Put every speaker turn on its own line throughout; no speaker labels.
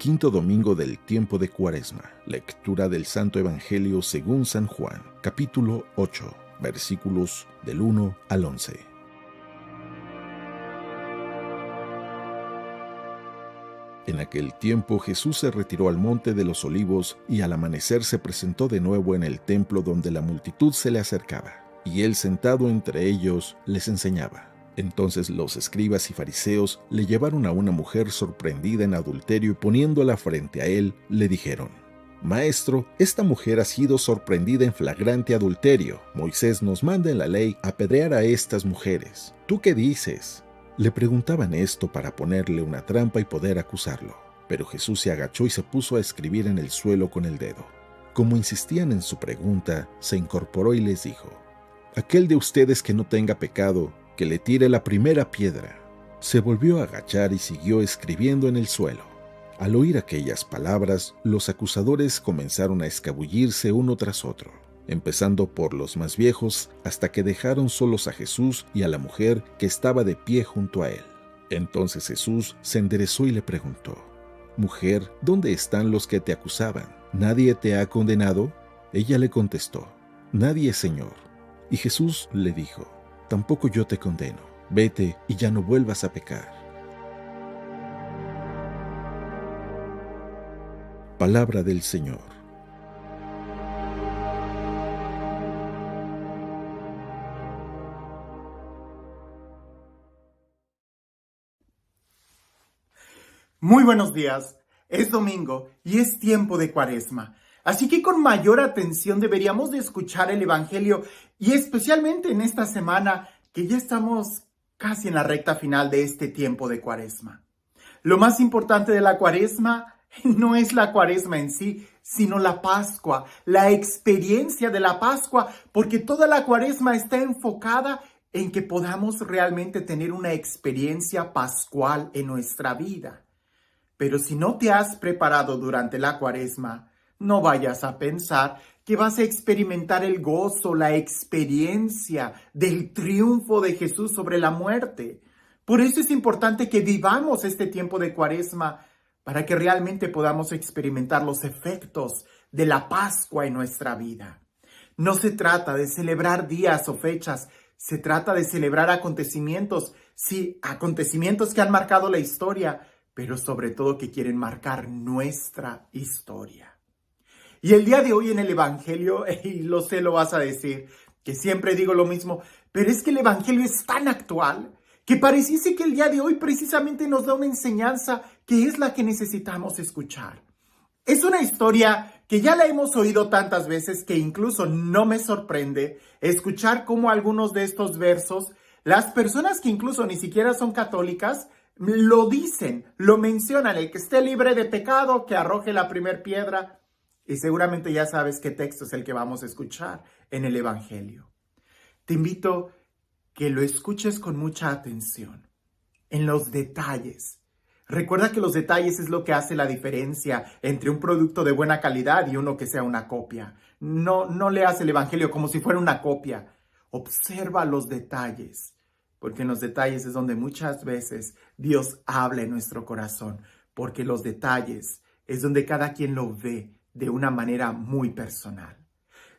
Quinto domingo del tiempo de Cuaresma. Lectura del Santo Evangelio según San Juan, capítulo 8, versículos del 1 al 11. En aquel tiempo Jesús se retiró al monte de los Olivos y al amanecer se presentó de nuevo en el templo donde la multitud se le acercaba, y él sentado entre ellos les enseñaba. Entonces los escribas y fariseos le llevaron a una mujer sorprendida en adulterio y poniéndola frente a él, le dijeron: Maestro, esta mujer ha sido sorprendida en flagrante adulterio. Moisés nos manda en la ley apedrear a estas mujeres. ¿Tú qué dices? Le preguntaban esto para ponerle una trampa y poder acusarlo. Pero Jesús se agachó y se puso a escribir en el suelo con el dedo. Como insistían en su pregunta, se incorporó y les dijo: Aquel de ustedes que no tenga pecado, que le tire la primera piedra. Se volvió a agachar y siguió escribiendo en el suelo. Al oír aquellas palabras, los acusadores comenzaron a escabullirse uno tras otro, empezando por los más viejos hasta que dejaron solos a Jesús y a la mujer que estaba de pie junto a él. Entonces Jesús se enderezó y le preguntó: Mujer, ¿dónde están los que te acusaban? ¿Nadie te ha condenado? Ella le contestó: Nadie, Señor. Y Jesús le dijo: Tampoco yo te condeno. Vete y ya no vuelvas a pecar. Palabra del Señor.
Muy buenos días. Es domingo y es tiempo de Cuaresma. Así que con mayor atención deberíamos de escuchar el Evangelio y especialmente en esta semana que ya estamos casi en la recta final de este tiempo de Cuaresma. Lo más importante de la Cuaresma no es la Cuaresma en sí, sino la Pascua, la experiencia de la Pascua, porque toda la Cuaresma está enfocada en que podamos realmente tener una experiencia pascual en nuestra vida. Pero si no te has preparado durante la Cuaresma, no vayas a pensar que vas a experimentar el gozo, la experiencia del triunfo de Jesús sobre la muerte. Por eso es importante que vivamos este tiempo de Cuaresma para que realmente podamos experimentar los efectos de la Pascua en nuestra vida. No se trata de celebrar días o fechas, se trata de celebrar acontecimientos, sí, acontecimientos que han marcado la historia, pero sobre todo que quieren marcar nuestra historia. Y el día de hoy en el Evangelio, y lo sé, lo vas a decir, que siempre digo lo mismo, pero es que el Evangelio es tan actual que pareciese que el día de hoy precisamente nos da una enseñanza que es la que necesitamos escuchar. Es una historia que ya la hemos oído tantas veces que incluso no me sorprende escuchar cómo algunos de estos versos, las personas que incluso ni siquiera son católicas, lo dicen, lo mencionan: el que esté libre de pecado, que arroje la primera piedra. Y seguramente ya sabes qué texto es el que vamos a escuchar en el Evangelio. Te invito que lo escuches con mucha atención, en los detalles. Recuerda que los detalles es lo que hace la diferencia entre un producto de buena calidad y uno que sea una copia. No leas el Evangelio como si fuera una copia. Observa los detalles, porque en los detalles es donde muchas veces Dios habla en nuestro corazón, porque los detalles es donde cada quien lo ve de una manera muy personal.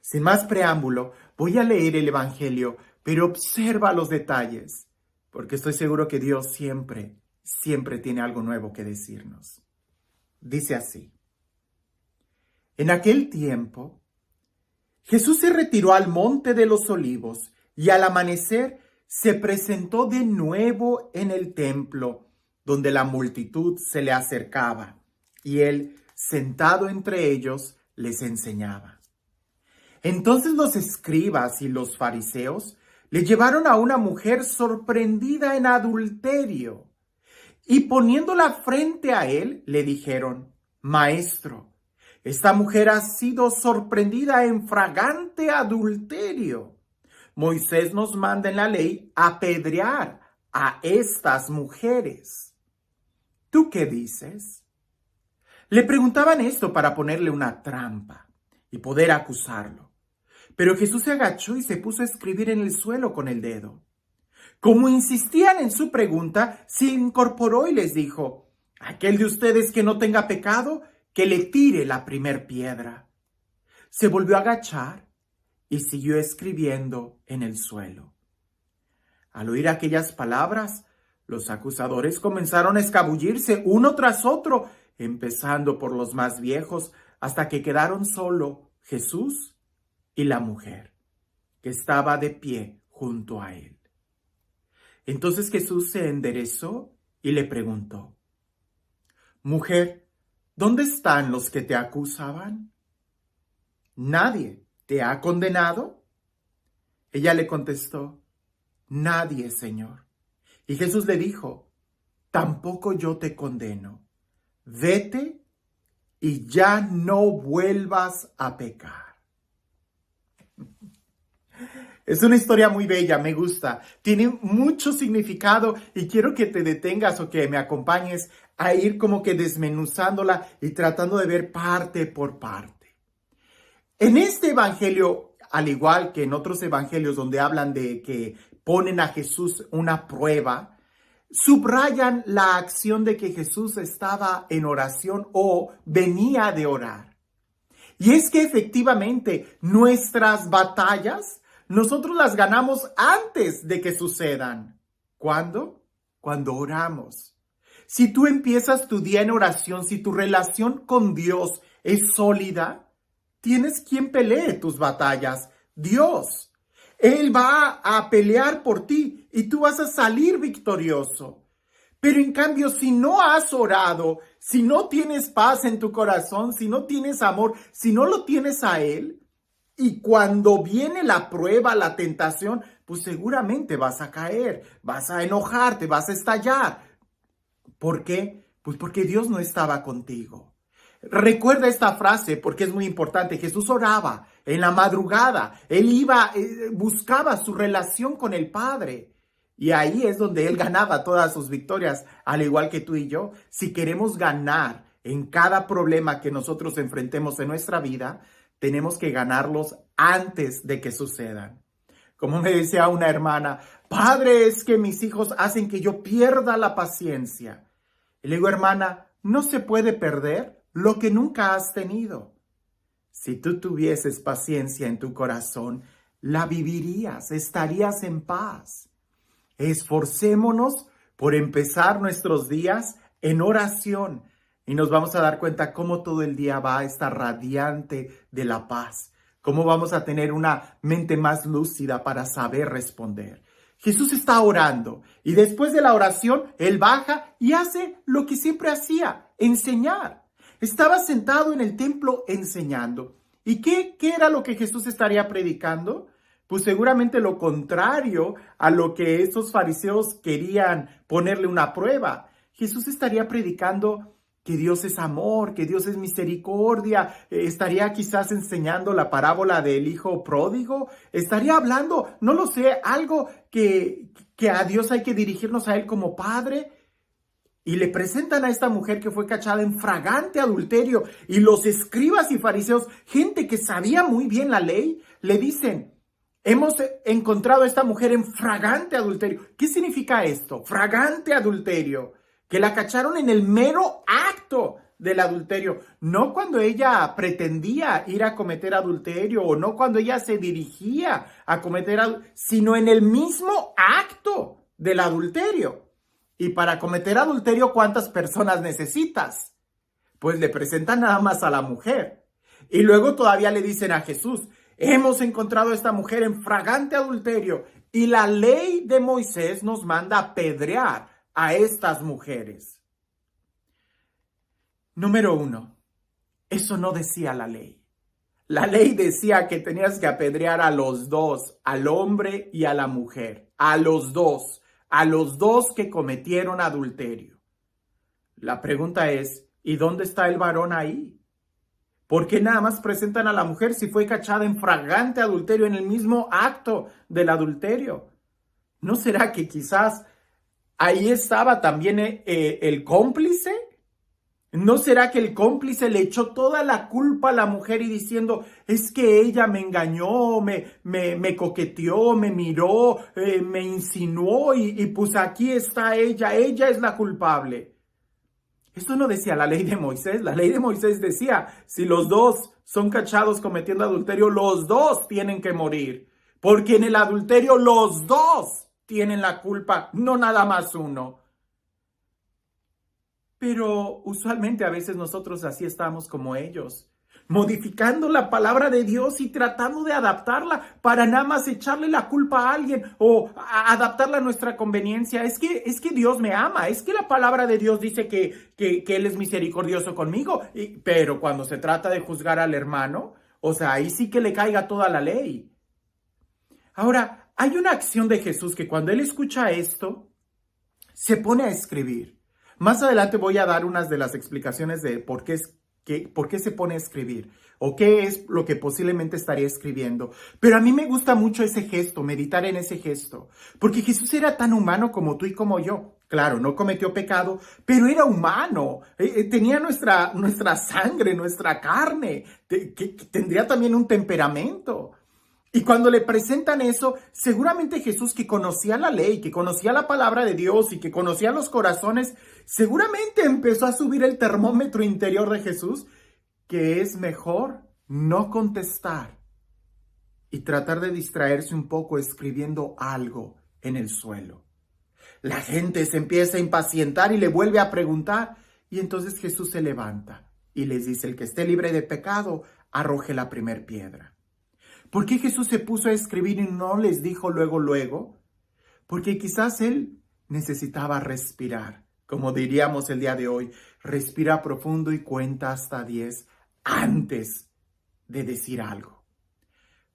Sin más preámbulo, voy a leer el Evangelio, pero observa los detalles, porque estoy seguro que Dios siempre tiene algo nuevo que decirnos. Dice así: En aquel tiempo, Jesús se retiró al monte de los Olivos y al amanecer se presentó de nuevo en el templo, donde la multitud se le acercaba, y él, sentado entre ellos, les enseñaba. Entonces los escribas y los fariseos le llevaron a una mujer sorprendida en adulterio, y poniéndola frente a él, le dijeron: Maestro, esta mujer ha sido sorprendida en flagrante adulterio. Moisés nos manda en la ley apedrear a estas mujeres. ¿Tú qué dices? Le preguntaban esto para ponerle una trampa y poder acusarlo. Pero Jesús se agachó y se puso a escribir en el suelo con el dedo. Como insistían en su pregunta, se incorporó y les dijo: Aquel de ustedes que no tenga pecado, que le tire la primer piedra. Se volvió a agachar y siguió escribiendo en el suelo. Al oír aquellas palabras, los acusadores comenzaron a escabullirse uno tras otro, empezando por los más viejos, hasta que quedaron solo Jesús y la mujer, que estaba de pie junto a él. Entonces Jesús se enderezó y le preguntó: Mujer, ¿dónde están los que te acusaban? ¿Nadie te ha condenado? Ella le contestó: Nadie, Señor. Y Jesús le dijo: Tampoco yo te condeno. Vete y ya no vuelvas a pecar. Es una historia muy bella, me gusta. Tiene mucho significado y quiero que te detengas o que me acompañes a ir como que desmenuzándola y tratando de ver parte por parte. En este evangelio, al igual que en otros evangelios donde hablan de que ponen a Jesús una prueba, subrayan la acción de que Jesús estaba en oración o venía de orar. Y es que efectivamente nuestras batallas nosotros las ganamos antes de que sucedan. ¿Cuándo? Cuando oramos. Si tú empiezas tu día en oración, si tu relación con Dios es sólida, tienes quien pelee tus batallas, Dios. Él va a pelear por ti y tú vas a salir victorioso. Pero en cambio, si no has orado, si no tienes paz en tu corazón, si no tienes amor, si no lo tienes a Él, y cuando viene la prueba, la tentación, pues seguramente vas a caer, vas a enojarte, vas a estallar. ¿Por qué? Pues porque Dios no estaba contigo. Recuerda esta frase porque es muy importante. Jesús oraba en la madrugada. Él buscaba su relación con el Padre. Y ahí es donde Él ganaba todas sus victorias, al igual que tú y yo. Si queremos ganar en cada problema que nosotros enfrentemos en nuestra vida, tenemos que ganarlos antes de que sucedan. Como me decía una hermana: Padre, es que mis hijos hacen que yo pierda la paciencia. Y le digo: hermana, no se puede perder lo que nunca has tenido. Si tú tuvieses paciencia en tu corazón, la vivirías, estarías en paz. Esforcémonos por empezar nuestros días en oración y nos vamos a dar cuenta cómo todo el día va a estar radiante de la paz, cómo vamos a tener una mente más lúcida para saber responder. Jesús está orando y después de la oración, Él baja y hace lo que siempre hacía: enseñar. Estaba sentado en el templo enseñando. ¿Y qué era lo que Jesús estaría predicando? Pues seguramente lo contrario a lo que estos fariseos querían ponerle una prueba. Jesús estaría predicando que Dios es amor, que Dios es misericordia. Estaría quizás enseñando la parábola del hijo pródigo. Estaría hablando, no lo sé, algo que a Dios hay que dirigirnos a Él como Padre. Y le presentan a esta mujer que fue cachada en fragante adulterio. Y los escribas y fariseos, gente que sabía muy bien la ley, le dicen: hemos encontrado a esta mujer en fragante adulterio. ¿Qué significa esto? Fragante adulterio. Que la cacharon en el mero acto del adulterio. No cuando ella pretendía ir a cometer adulterio o no cuando ella se dirigía a cometer adulterio, sino en el mismo acto del adulterio. Y para cometer adulterio, ¿cuántas personas necesitas? Pues le presentan nada más a la mujer. Y luego todavía le dicen a Jesús: hemos encontrado a esta mujer en fragante adulterio y la ley de Moisés nos manda apedrear a estas mujeres. Número 1, eso no decía la ley. La ley decía que tenías que apedrear a los dos, al hombre y a la mujer, a los dos que cometieron adulterio. La pregunta es: ¿y dónde está el varón ahí? ¿Por qué nada más presentan a la mujer si fue cachada en fragante adulterio en el mismo acto del adulterio? ¿No será que quizás ahí estaba también el cómplice? ¿No será que el cómplice le echó toda la culpa a la mujer y diciendo: es que ella me engañó, me coqueteó, me miró, me insinuó y pues aquí está ella es la culpable? Esto no decía la ley de Moisés. La ley de Moisés decía, si los dos son cachados cometiendo adulterio, los dos tienen que morir. Porque en el adulterio los dos tienen la culpa, no nada más uno. Pero usualmente a veces nosotros así estamos como ellos, modificando la palabra de Dios y tratando de adaptarla para nada más echarle la culpa a alguien o adaptarla a nuestra conveniencia. Es que Dios me ama, es que la palabra de Dios dice que Él es misericordioso conmigo, pero cuando se trata de juzgar al hermano, o sea, ahí sí que le caiga toda la ley. Ahora, hay una acción de Jesús que cuando Él escucha esto, se pone a escribir. Más adelante voy a dar unas de las explicaciones de por qué se pone a escribir o qué es lo que posiblemente estaría escribiendo. Pero a mí me gusta mucho ese gesto, meditar en ese gesto, porque Jesús era tan humano como tú y como yo. Claro, no cometió pecado, pero era humano, tenía nuestra sangre, nuestra carne, que tendría también un temperamento. Y cuando le presentan eso, seguramente Jesús, que conocía la ley, que conocía la palabra de Dios y que conocía los corazones, seguramente empezó a subir el termómetro interior de Jesús, que es mejor no contestar y tratar de distraerse un poco escribiendo algo en el suelo. La gente se empieza a impacientar y le vuelve a preguntar, y entonces Jesús se levanta y les dice: el que esté libre de pecado, arroje la primer piedra. ¿Por qué Jesús se puso a escribir y no les dijo luego? Porque quizás Él necesitaba respirar. Como diríamos el día de hoy, respira profundo y cuenta hasta 10 antes de decir algo.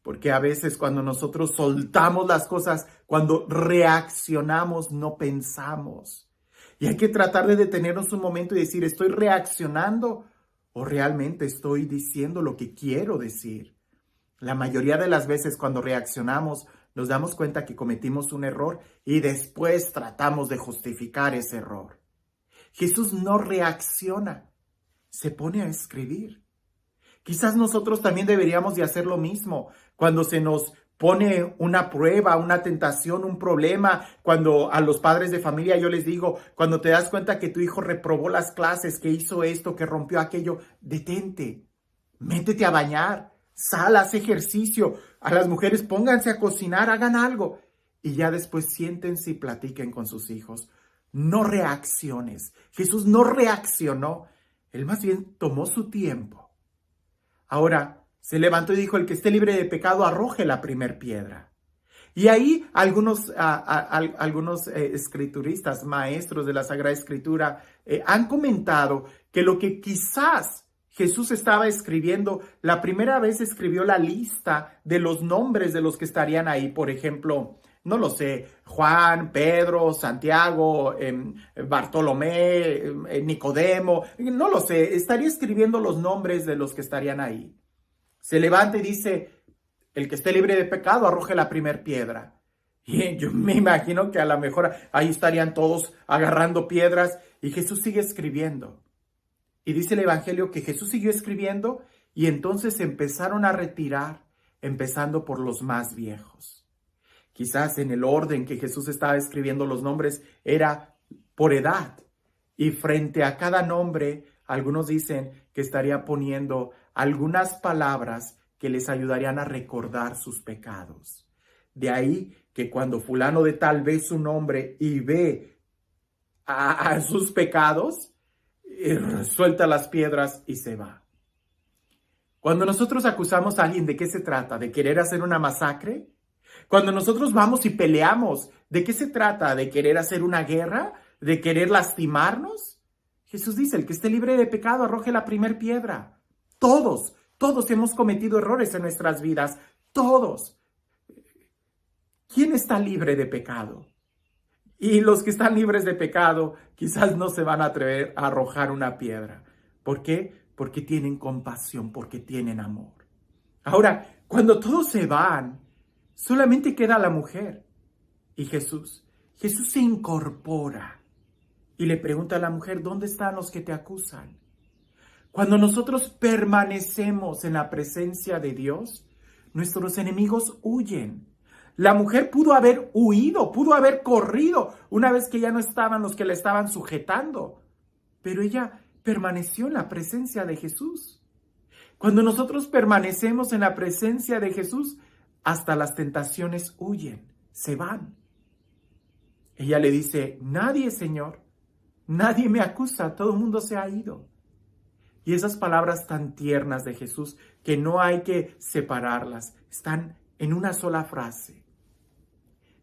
Porque a veces cuando nosotros soltamos las cosas, cuando reaccionamos, no pensamos. Y hay que tratar de detenernos un momento y decir, ¿estoy reaccionando o realmente estoy diciendo lo que quiero decir? La mayoría de las veces cuando reaccionamos nos damos cuenta que cometimos un error y después tratamos de justificar ese error. Jesús no reacciona, se pone a escribir. Quizás nosotros también deberíamos de hacer lo mismo cuando se nos pone una prueba, una tentación, un problema. Cuando a los padres de familia yo les digo, cuando te das cuenta que tu hijo reprobó las clases, que hizo esto, que rompió aquello, detente, métete a bañar. Sal, haz ejercicio. A las mujeres pónganse a cocinar, hagan algo. Y ya después siéntense y platiquen con sus hijos. No reacciones. Jesús no reaccionó. Él más bien tomó su tiempo. Ahora se levantó y dijo: el que esté libre de pecado, arroje la primer piedra. Y ahí algunos escrituristas, maestros de la Sagrada Escritura, han comentado que lo que quizás Jesús estaba escribiendo, la primera vez escribió la lista de los nombres de los que estarían ahí. Por ejemplo, no lo sé, Juan, Pedro, Santiago, Bartolomé, Nicodemo, no lo sé, estaría escribiendo los nombres de los que estarían ahí. Se levanta y dice: el que esté libre de pecado, arroje la primer piedra. Y yo me imagino que a lo mejor ahí estarían todos agarrando piedras y Jesús sigue escribiendo. Y dice el Evangelio que Jesús siguió escribiendo y entonces empezaron a retirar, empezando por los más viejos. Quizás en el orden que Jesús estaba escribiendo los nombres era por edad. Y frente a cada nombre, algunos dicen que estaría poniendo algunas palabras que les ayudarían a recordar sus pecados. De ahí que cuando fulano de tal ve su nombre y ve a sus pecados, suelta las piedras y se va. Cuando nosotros acusamos a alguien, ¿de qué se trata? ¿De querer hacer una masacre? Cuando nosotros vamos y peleamos, ¿de qué se trata? ¿De querer hacer una guerra? ¿De querer lastimarnos? Jesús dice: el que esté libre de pecado, arroje la primer piedra. Todos hemos cometido errores en nuestras vidas. Todos. ¿Quién está libre de pecado? Y los que están libres de pecado quizás no se van a atrever a arrojar una piedra. ¿Por qué? Porque tienen compasión, porque tienen amor. Ahora, cuando todos se van, solamente queda la mujer y Jesús. Jesús se incorpora y le pregunta a la mujer: ¿dónde están los que te acusan? Cuando nosotros permanecemos en la presencia de Dios, nuestros enemigos huyen. La mujer pudo haber huido, pudo haber corrido una vez que ya no estaban los que la estaban sujetando. pero ella permaneció en la presencia de Jesús. Cuando nosotros permanecemos en la presencia de Jesús, hasta las tentaciones huyen, se van. Ella le dice, nadie, Señor, nadie me acusa, todo el mundo se ha ido. Y esas palabras tan tiernas de Jesús, que no hay que separarlas, están en una sola frase.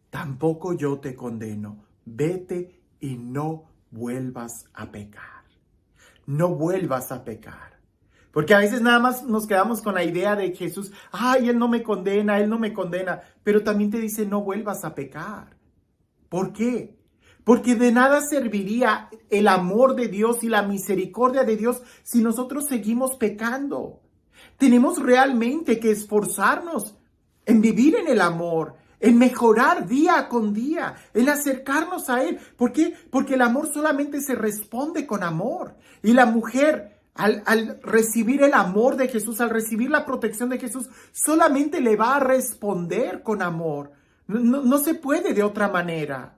Tampoco yo te condeno, vete y no vuelvas a pecar. No vuelvas a pecar. Porque a veces nada más nos quedamos con la idea de Jesús, ay, Él no me condena, Él no me condena. Pero también te dice, no vuelvas a pecar. ¿Por qué? Porque de nada serviría el amor de Dios y la misericordia de Dios si nosotros seguimos pecando. Tenemos realmente que esforzarnos en vivir en el amor, en mejorar día con día, en acercarnos a Él. ¿Por qué? Porque el amor solamente se responde con amor. Y la mujer, al recibir el amor de Jesús, al recibir la protección de Jesús, solamente le va a responder con amor. No se puede de otra manera.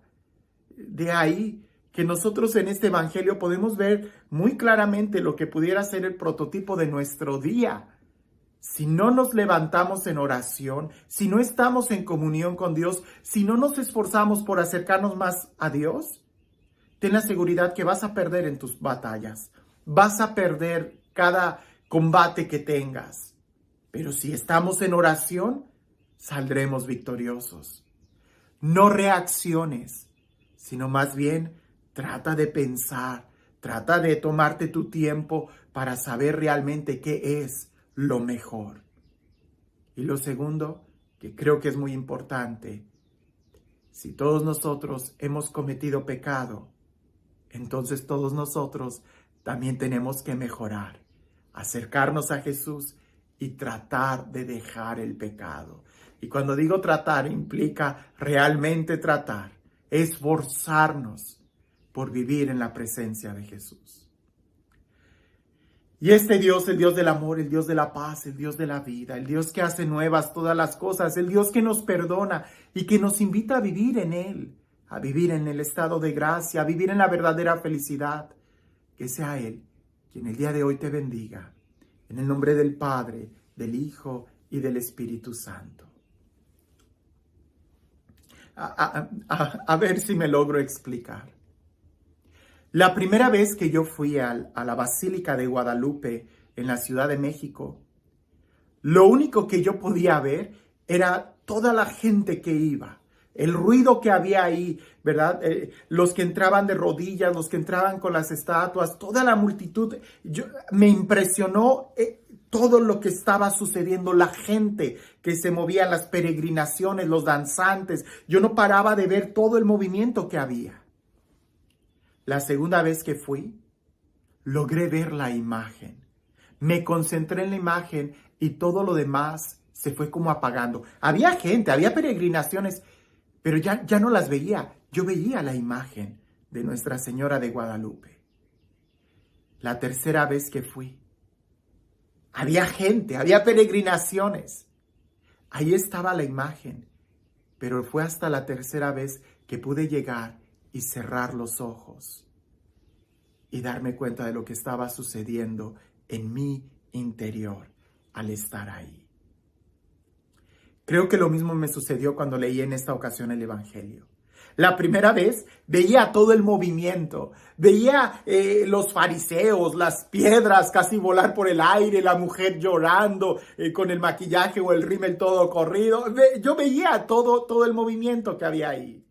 De ahí que nosotros en este evangelio podemos ver muy claramente lo que pudiera ser el prototipo de nuestro día. Si no nos levantamos en oración, si no estamos en comunión con Dios, si no nos esforzamos por acercarnos más a Dios, ten la seguridad que vas a perder en tus batallas. Vas a perder cada combate que tengas. Pero si estamos en oración, saldremos victoriosos. No reacciones, sino más bien trata de pensar, trata de tomarte tu tiempo para saber realmente qué es lo mejor. Y lo segundo, que creo que es muy importante, si todos nosotros hemos cometido pecado, entonces todos nosotros también tenemos que mejorar, acercarnos a Jesús y tratar de dejar el pecado. Y cuando digo tratar, implica realmente tratar, esforzarnos por vivir en la presencia de Jesús. Y este Dios, el Dios del amor, el Dios de la paz, el Dios de la vida, el Dios que hace nuevas todas las cosas, el Dios que nos perdona y que nos invita a vivir en Él, a vivir en el estado de gracia, a vivir en la verdadera felicidad. Que sea Él quien el día de hoy te bendiga. En el nombre del Padre, del Hijo y del Espíritu Santo. A ver si me logro explicar. La primera vez que yo fui a la Basílica de Guadalupe en la Ciudad de México, lo único que yo podía ver era toda la gente que iba, el ruido que había ahí, ¿verdad? Los que entraban de rodillas, los que entraban con las estatuas, toda la multitud. Me impresionó todo lo que estaba sucediendo, la gente que se movía, las peregrinaciones, los danzantes. Yo no paraba de ver todo el movimiento que había. La segunda vez que fui, logré ver la imagen. Me concentré en la imagen y todo lo demás se fue como apagando. Había gente, había peregrinaciones, pero ya no las veía. Yo veía la imagen de Nuestra Señora de Guadalupe. La tercera vez que fui, había gente, había peregrinaciones. Ahí estaba la imagen, pero fue hasta la tercera vez que pude llegar y cerrar los ojos y darme cuenta de lo que estaba sucediendo en mi interior al estar ahí. Creo que lo mismo me sucedió cuando leí en esta ocasión el Evangelio. La primera vez veía todo el movimiento, veía los fariseos, las piedras casi volar por el aire, la mujer llorando con el maquillaje o el rímel todo corrido. Yo veía todo el movimiento que había ahí.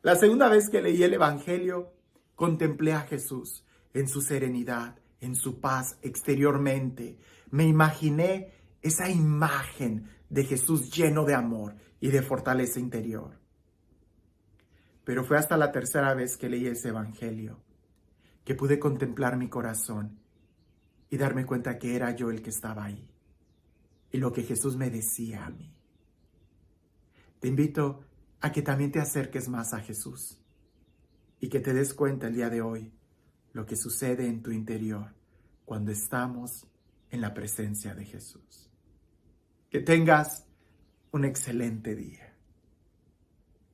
La segunda vez que leí el Evangelio, contemplé a Jesús en su serenidad, en su paz exteriormente. Me imaginé esa imagen de Jesús lleno de amor y de fortaleza interior. Pero fue hasta la tercera vez que leí ese Evangelio que pude contemplar mi corazón y darme cuenta que era yo el que estaba ahí y lo que Jesús me decía a mí. Te invito a que también te acerques más a Jesús y que te des cuenta el día de hoy lo que sucede en tu interior cuando estamos en la presencia de Jesús. Que tengas un excelente día.